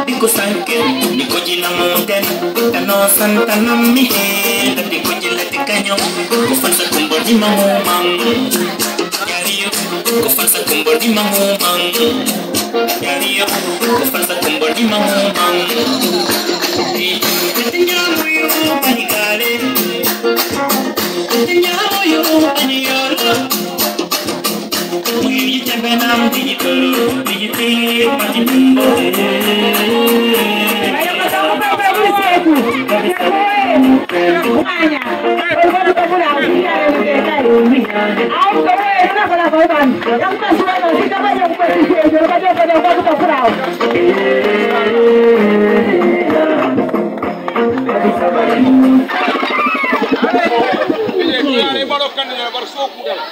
Dico sanke, dico gina monten, tano santa nammi he, dico gila tikanyo, ko falsa kumbo di mamumang, yariyo, ko falsa kumbo di mamumang, yariyo, ko falsa kumbo di mamumang, tinya moyo panikale, tinya moyo paniyolo, moyo yichabenam digitolo, digite patimbo.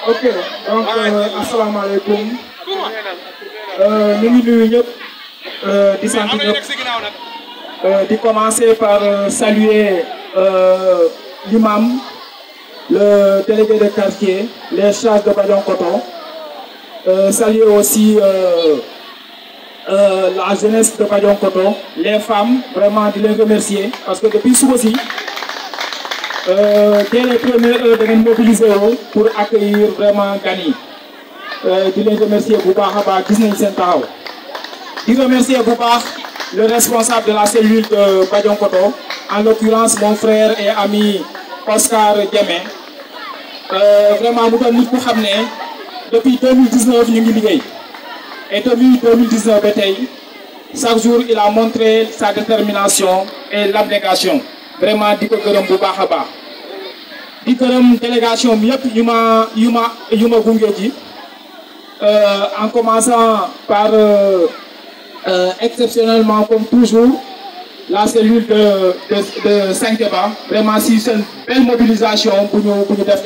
Ok, donc assalamu alaikum. Nous nuyu di commencer par saluer l'imam, le délégué de quartier, les charges de Badian-Coton. Saluer aussi la jeunesse de Badian-Coton, les femmes, vraiment de les remercier parce que depuis ce aussi, dès les premières heures de nous mobiliser pour accueillir vraiment Gani. De les remercier Bouba Haba, de remercier Bouba, le responsable de la cellule de Badian-Coton, en l'occurrence mon frère et ami Oscar Djemé. Vraiment, nous avons depuis 2019, nous avons et depuis 2019, chaque jour, il a montré sa détermination et l'abnégation. Vraiment, dit que Bouba Haba. Dit que délégation, Yuma Gungedi, en commençant par exceptionnellement, comme toujours, la cellule de 5 débats, vraiment, si c'est une belle mobilisation pour nous faire.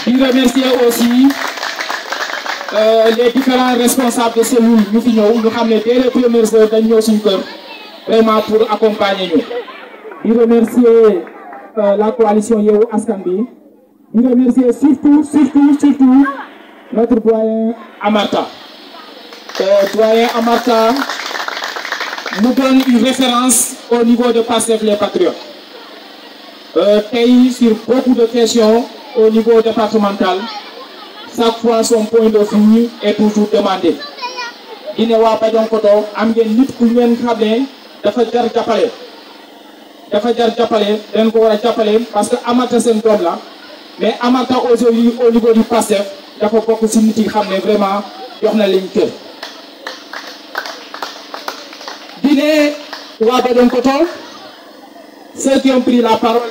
Je remercie aussi les différents responsables de cellules. Nous avons dès les premières heures de nous vraiment pour accompagner nous. Je remercie la coalition Yehu Askambi. Je remercie surtout notre doyen Amarta. Doyen Amarta nous donne une référence au niveau de PASTEF les Patriotes. Sur beaucoup de questions au niveau départemental, chaque fois son point de vue est toujours demandé. Il n'y a pas d'encoto, amgen nit ku ngeen xamé dafa jar jappalé. Dafa jar jappalé, dañ ko wara jappalé parce que Amarta sen dom la, mais Amarta aujourd'hui au niveau du PASTEF dafa bokk ci nit yi xamné vraiment jox na leen kër. Dîner Ouabadon-Coton, ceux qui ont pris la parole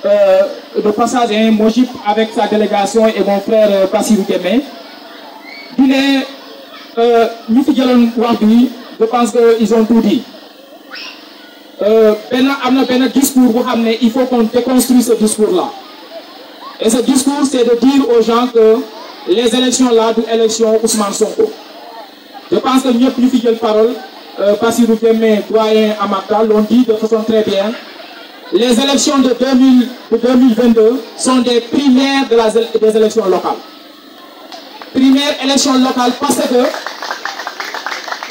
de passage à Mojib avec sa délégation et mon frère Bassirou Djemé. Dîner je pense qu'ils ont tout dit. Un discours, il faut qu'on déconstruise ce discours-là. Et ce discours, c'est de dire aux gens que les élections là, sont élections Ousmane Sonko. Je pense que mieux plus de parole. Bassirou Djemé, doyen Amarta l'ont dit de façon très bien. Les élections de 2022 sont des primaires des élections locales. Primaire élection locale parce que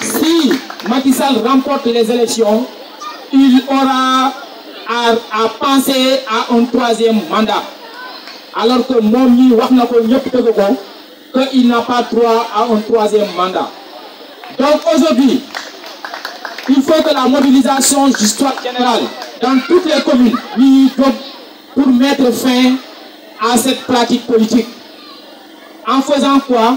si Macky Sall remporte les élections, il aura à penser à un troisième mandat. Alors que Momi Waknako qu'il n'a pas droit à un troisième mandat. Donc aujourd'hui, il faut que la mobilisation soit générale dans toutes les communes pour mettre fin à cette pratique politique. En faisant quoi?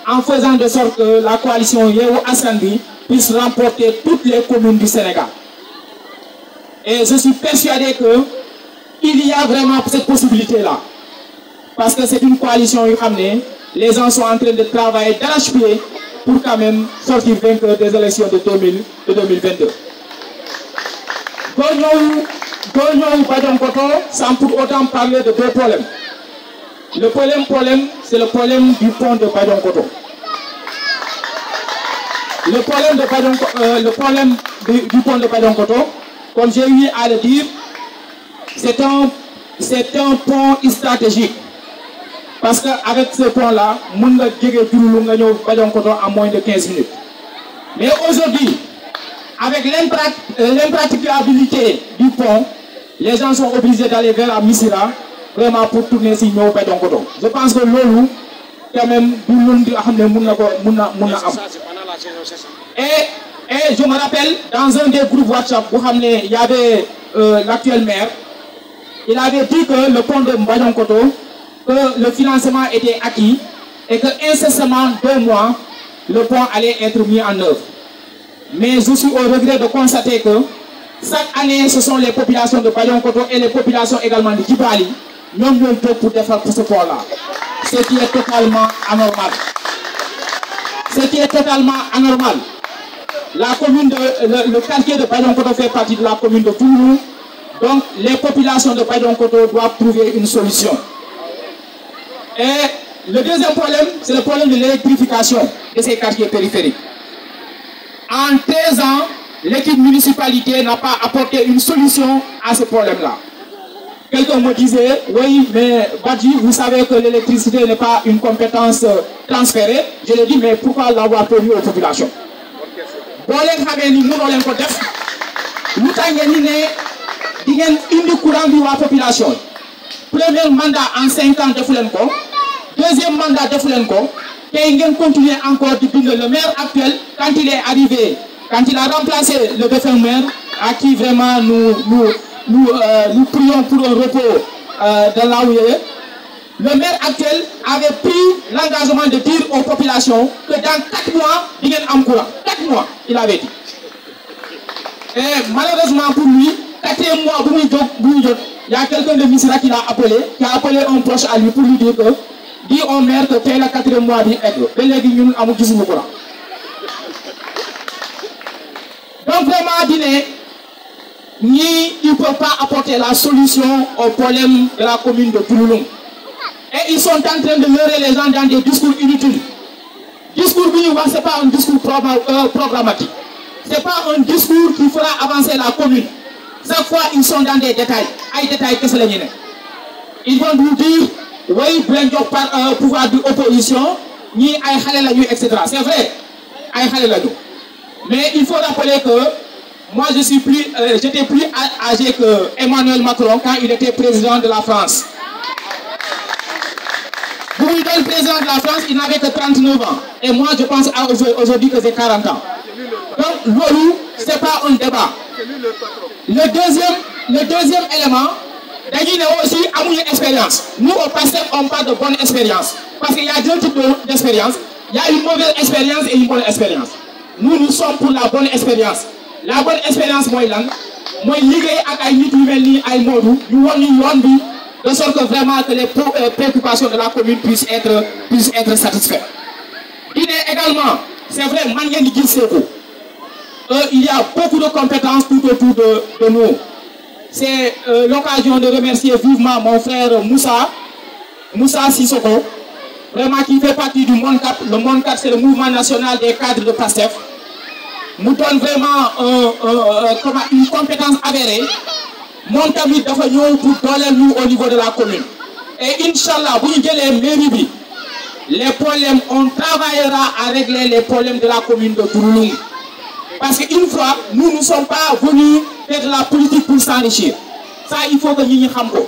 En faisant de sorte que la coalition Yewwi Askan Wi puisse remporter toutes les communes du Sénégal. Et je suis persuadé qu'il y a vraiment cette possibilité-là. Parce que c'est une coalition, les gens sont en train de travailler d'arrache-pied pour quand même sortir vainqueur des élections de 2022. Gagnon Badjankoto, sans pour autant parler de deux problèmes. Le problème, c'est le problème du pont de Badjankoto. Le problème du pont de Badjankoto, comme j'ai eu à le dire, c'est un pont stratégique. Parce qu'avec ce pont-là, on peut gagner Badjankoto en moins de 15 minutes. Mais aujourd'hui, avec l'impraticabilité du pont, les gens sont obligés d'aller vers la Missira, vraiment pour tourner si nous Badjankoto. Je pense que l'eau, quand même, et je me rappelle, dans un des groupes WhatsApp, il y avait l'actuel maire, il avait dit que le pont de Badjankoto, que le financement était acquis et que incessamment 2 mois, le pont allait être mis en œuvre. Mais je suis au regret de constater que chaque année, ce sont les populations de Badjankoto et les populations également de Djibali, non pour défendre pour ce pont-là. Ce qui est totalement anormal. Ce qui est totalement anormal. La commune le quartier de Badjankoto fait partie de la commune de Toulou. Donc les populations de Badjankoto doivent trouver une solution. Et le deuxième problème, c'est le problème de l'électrification de ces quartiers périphériques. En 13 ans, l'équipe municipalité n'a pas apporté une solution à ce problème-là. Quelqu'un me disait, oui, mais Badji, vous savez que l'électricité n'est pas une compétence transférée. Je lui ai dit, mais pourquoi l'avoir prévu aux populations? Population. Premier mandat en 5 ans de Foulenko, deuxième mandat de Foulenko, et il continue encore le maire actuel, quand il est arrivé, quand il a remplacé le défunt maire, à qui vraiment nous prions pour un repos dans la où il est, le maire actuel avait pris l'engagement de dire aux populations que dans 4 mois, il y a un courant. 4 mois, il avait dit. Et malheureusement pour lui, 4e mois, il y a quelqu'un de Missira qui l'a appelé, qui a appelé un proche à lui pour lui dire que, dit au maire que c'est le 4e mois d'aigle. Et les gens ont dit le courant. Donc vraiment, il ne peut pas apporter la solution au problème de la commune de Touloulou. Et ils sont en train de leurrer les gens dans des discours inutiles. Discours ce n'est pas un discours programmatique. Ce n'est pas un discours qui fera avancer la commune. Chaque fois, ils sont dans des détails. Ils vont nous dire, oui, par pouvoir de l'opposition, ni etc. C'est vrai, mais il faut rappeler que moi, j'étais plus âgé que Emmanuel Macron quand il était président de la France. Vous lui donnez le président de la France, il n'avait que 39 ans. Et moi, je pense aujourd'hui que j'ai 40 ans. Donc, l'OLU, ce n'est pas un débat. Le deuxième élément, d'ailleurs, aussi, à mon expérience. Nous, au passé, on parle de bonne expérience. Parce qu'il y a deux types d'expérience. Il y a une mauvaise expérience et une bonne expérience. Nous sommes pour la bonne expérience. La bonne expérience, moi, de sorte que vraiment que les préoccupations de la commune puissent être satisfaites. Il est également, c'est vrai, il y a beaucoup de compétences tout autour de nous. C'est l'occasion de remercier vivement mon frère Moussa Sissoko, vraiment qui fait partie du Monde 4. Le Monde 4, c'est le mouvement national des cadres de PASTEF. Nous donne vraiment une compétence avérée. Mon tamit dafa ñëw pour dooleel nous au niveau de la commune. Et Inch'Allah, bu ñu jëlee mairie, les problèmes, on travaillera à régler les problèmes de la commune de Touloulou. Parce qu'une fois, nous ne sommes pas venus faire de la politique pour s'enrichir. Ça, il faut que nous sachions.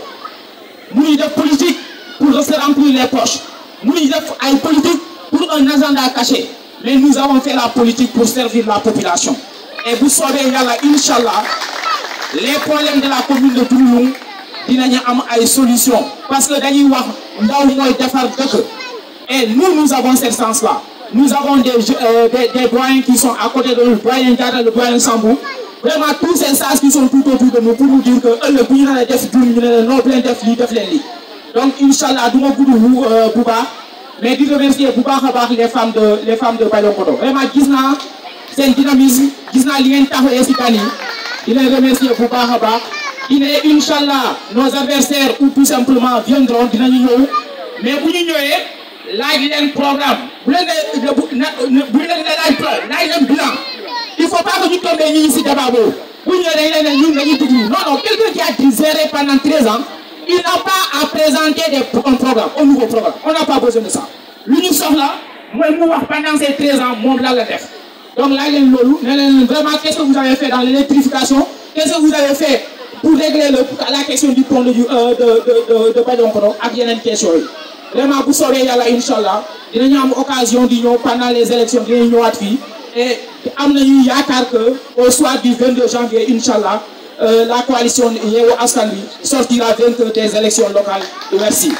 Nous sommes de politique pour se remplir les poches. Nous sommes de politique pour un agenda caché. mais nous avons fait la politique pour servir la population. Et vous savez, Inch'Allah, les problèmes de la commune de Diouloulou, dinañu am ay solutions. Parce que dañuy wax ndaw mooy defar dëkk. Et nous avons ce sens-là. Nous avons des doyens qui sont à côté de nous, le doyen Diatta, le doyen Sambou. Vraiment, tous ces sages qui sont tout autour de nous pour nous dire que le gouvernement a def non plein def li. Donc, Inch'Allah, nous avons Bouba, mais je remercie Bouba les femmes de Bayonkoto. Vraiment, c'est un dynamisme, il est remercié Bouba. Il est, Inch'Allah, nos adversaires ou tout simplement viendront, mais vous nous là, il y a un programme. Il ne faut pas que nous tombions ici d'abord. Non, quelqu'un qui a géré pendant 13 ans, il n'a pas à présenter un programme, un nouveau programme. On n'a pas besoin de ça. L'Union sort là, moi, pendant ces 13 ans, mon là la def. Donc là, il y a vraiment, qu'est-ce que vous avez fait dans l'électrification? Qu'est-ce que vous avez fait pour régler la question du pont de Bayonkoro avec une question? Vraiment, vous saurez, Inch'Allah, il y a une occasion pendant les élections, il y a et il y a qu'au soir du 22 janvier, Inch'Allah, la coalition Yewwi Askan Wi sortira vainqueur des élections locales. Merci.